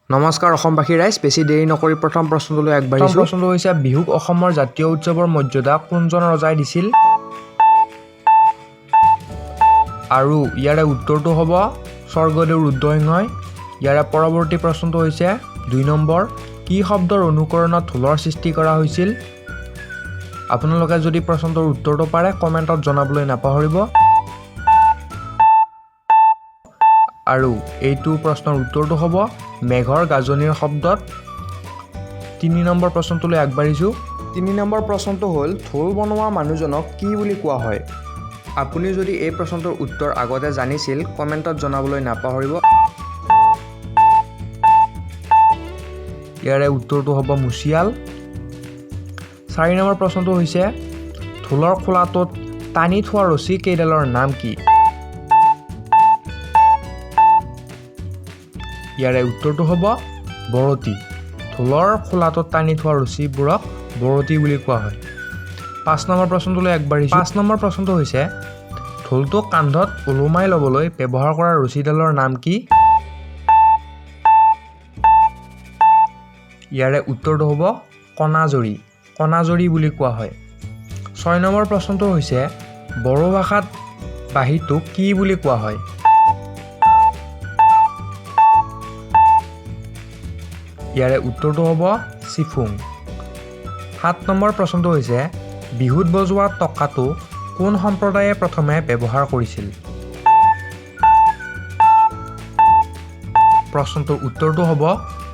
নমস্কাৰ অসমবাসী ৰাইজ, বেছি দেৰি নকৰি প্ৰথম প্ৰশ্নটোলৈ আগবাঢ়িছোঁ। প্ৰশ্নটো হৈছে বিহুক অসমৰ জাতীয় উৎসৱৰ মৰ্যাদা কোনজন ৰজাই দিছিল? আৰু ইয়াৰে উত্তৰটো হ'ব স্বৰ্গদেউ ৰুদ্ৰসিংহই। ইয়াৰে পৰৱৰ্তী প্ৰশ্নটো হৈছে 2 নম্বৰ, কি শব্দৰ অনুকৰণত ঢোলৰ সৃষ্টি কৰা হৈছিল? আপোনালোকে যদি প্ৰশ্নটোৰ উত্তৰটো পাৰে কমেণ্টত জনাবলৈ নাপাহৰিব। আৰু এইটো প্ৰশ্নৰ উত্তৰটো হ'ব মেঘৰ গাজনিৰ শব্দত। 3 নম্বৰ প্ৰশ্নটোলৈ আগবাঢ়িছোঁ। 3 নম্বৰ প্ৰশ্নটো হ'ল ঢোল বনোৱা মানুহজনক কি বুলি কোৱা হয়? আপুনি যদি এই প্ৰশ্নটোৰ উত্তৰ আগতে জানিছিল কমেণ্টত জনাবলৈ নাপাহৰিব। ইয়াৰে উত্তৰটো হ'ব মুচিয়াল। 4 নম্বৰ প্ৰশ্নটো হৈছে ঢোলৰ খোলাটোত টানি থোৱা ৰছী কেইডালৰ নাম কি? ইয়াৰে উত্তৰটো হ'ব বৰতী। ঢোলৰ খোলাটোত টানি থোৱা ৰছীবোৰক বৰতী বুলি কোৱা হয়। 5 নম্বৰ প্ৰশ্নটোলৈ আগবাঢ়িছোঁ। 5 নম্বৰ প্ৰশ্নটো হৈছে ঢোলটো কান্ধত ওলোমাই ল'বলৈ ব্যৱহাৰ কৰা ৰছীডালৰ নাম কি? ইয়াৰে উত্তৰটো হ'ব কণাজৰী। কণাজৰী বুলি কোৱা হয়। 6 নম্বৰ প্ৰশ্নটো হৈছে বড়ো ভাষাত বাঁহীটোক কি বুলি কোৱা হয়? ইয়াৰে উত্তৰটো হ'ব চিফুং। 7 নম্বৰ প্ৰশ্নটো হৈছে বিহুত বজোৱা টকাটো কোন সম্প্ৰদায়ে প্ৰথমে ব্যৱহাৰ কৰিছিল? প্ৰশ্নটোৰ উত্তৰটো হ'ব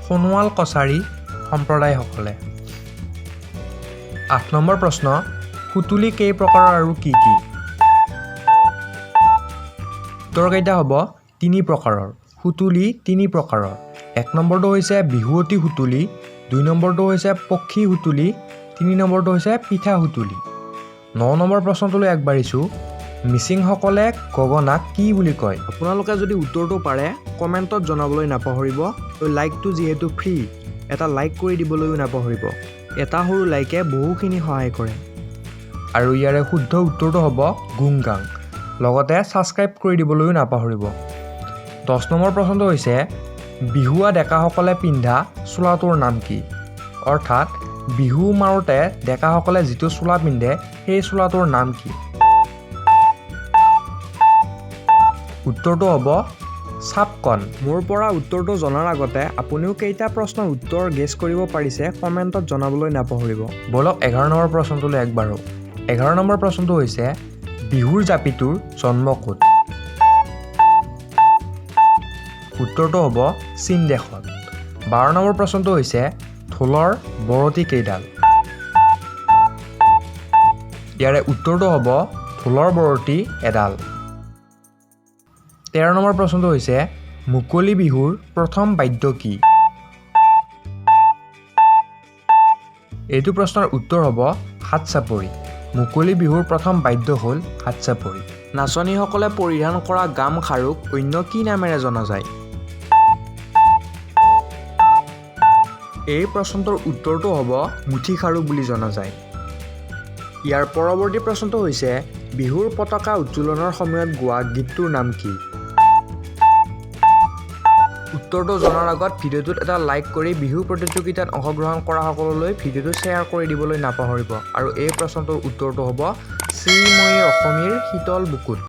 সোণোৱাল কছাৰী সম্প্ৰদায়সকলে। 8 নম্বৰ প্ৰশ্ন, সুতুলি কেই প্ৰকাৰৰ আৰু কি কি? উত্তৰকেইটা হ'ব 3 প্ৰকাৰৰ। সুতুলি 3 প্ৰকাৰৰ। 1 নম্বৰটো হৈছে বিহুৱতী সুতুলি, 2 নম্বৰটো হৈছে পক্ষী সুতুলি, 3 নম্বৰটো হৈছে পিঠা সুতুলি। 9 নম্বৰ প্ৰশ্নটোলৈ আগবাঢ়িছোঁ। মিচিংসকলে গগনাক কি বুলি কয়? আপোনালোকে যদি উত্তৰটো পাৰে কমেণ্টত জনাবলৈ নাপাহৰিব। লাইকটো যিহেতু ফ্ৰী, এটা লাইক কৰি দিবলৈও নাপাহৰিব। এটা সৰু লাইকে বহুখিনি সহায় কৰে। আৰু ইয়াৰে শুদ্ধ উত্তৰটো হ'ব গুংগাং। লগতে ছাবস্ক্ৰাইব কৰি দিবলৈও নাপাহৰিব। 10 নম্বৰ প্ৰশ্নটো হৈছে বিহুৱা ডেকাসকলে পিন্ধা চোলাটোৰ নাম কি? অৰ্থাৎ বিহু মাৰোঁতে ডেকাসকলে যিটো চোলা পিন্ধে সেই চোলাটোৰ নাম কি? উত্তৰটো হ'ব চাপকন। মোৰ পৰা উত্তৰটো জনাৰ আগতে আপুনিও কেইটা প্ৰশ্নৰ উত্তৰ গেছ কৰিব পাৰিছে কমেণ্টত জনাবলৈ নাপাহৰিব। বলক 11 নম্বৰ প্ৰশ্নটোলৈ আগবাঢ়ো। 11 নম্বৰ প্ৰশ্নটো হৈছে বিহুৰ জাপিটোৰ জন্ম ক'ত? উত্তৰটো হ'ব চীন দেশত। 12 নম্বৰ প্ৰশ্নটো হৈছে ঢোলৰ বৰতী কেইডাল? ইয়াৰে উত্তৰটো হ'ব ঢোলৰ বৰতী এডাল। 13 নম্বৰ প্ৰশ্নটো হৈছে মুকলি বিহুৰ প্ৰথম বাদ্য কি? এইটো প্ৰশ্নৰ উত্তৰ হ'ব হাত চাপৰি। মুকলি বিহুৰ প্ৰথম বাদ্য হ'ল হাত চাপৰি। নাচনীসকলে পৰিধান কৰা গামখাৰুক অন্য কি নামেৰে জনা যায়? এই প্ৰশ্নটোৰ উত্তৰটো হ'ব মুঠিখাৰু বুলি জনা যায়। ইয়াৰ পৰৱৰ্তী প্ৰশ্নটো হৈছে বিহুৰ পতাকা উত্তোলনৰ সময়ত গোৱা গীতটোৰ নাম কি? উত্তৰটো জনাৰ আগত ভিডিঅ'টোত এটা লাইক কৰি বিহু প্ৰতিযোগিতাত অংশগ্ৰহণ কৰা সকললৈ ভিডিঅ'টো শ্বেয়াৰ কৰি দিবলৈ নাপাহৰিব। আৰু এই প্ৰশ্নটোৰ উত্তৰটো হ'ব শ্ৰীময়ী অসমীৰ শীতল বুকুত।